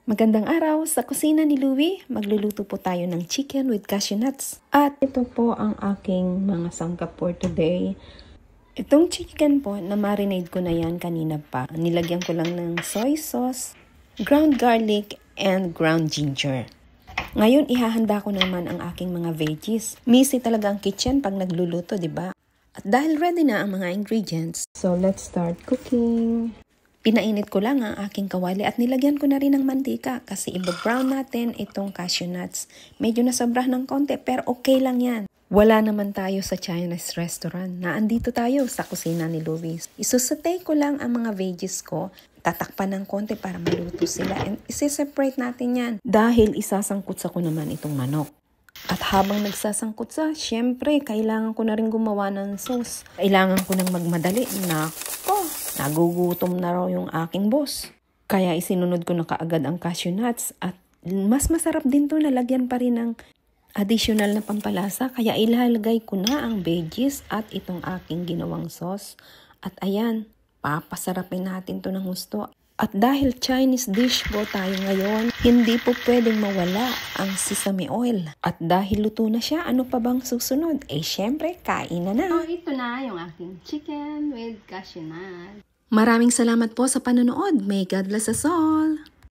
Magandang araw sa kusina ni Louie. Magluluto po tayo ng chicken with cashew nuts. At ito po ang aking mga sangkap for today. Itong chicken po, na-marinate ko na yan kanina pa. Nilagyan ko lang ng soy sauce, ground garlic, and ground ginger. Ngayon, ihahanda ko naman ang aking mga veggies. Messy talaga ang kitchen pag nagluluto, di ba? At dahil ready na ang mga ingredients, so let's start cooking. Pinainit ko lang ang aking kawali at nilagyan ko na rin ng mantika kasi i-brown natin itong cashew nuts. Medyo nasobrahan ng konti pero okay lang yan. Wala naman tayo sa Chinese restaurant. Naandito tayo sa kusina ni Louie. Isusatay ko lang ang mga veggies ko. Tatakpan ng konti para maluto sila. And isi-separate natin yan dahil isasangkot ko naman itong manok. At habang nagsasangkot syempre, kailangan ko na rin gumawa ng sauce. Kailangan ko nang magmadali. Nako, nagugutom na raw yung aking boss. Kaya isinunod ko na kaagad ang cashew nuts. At mas masarap din to, nalagyan pa rin ng additional na pampalasa. Kaya ilalagay ko na ang veggies at itong aking ginawang sauce. At ayan, papasarapin natin to ng gusto. At dahil Chinese dish po tayo ngayon, hindi po pwedeng mawala ang sesame oil. At dahil luto na siya, ano pa bang susunod? Syempre, kain na na. So, ito na yung aking chicken with cashew nuts. Maraming salamat po sa panonood. May God bless us all.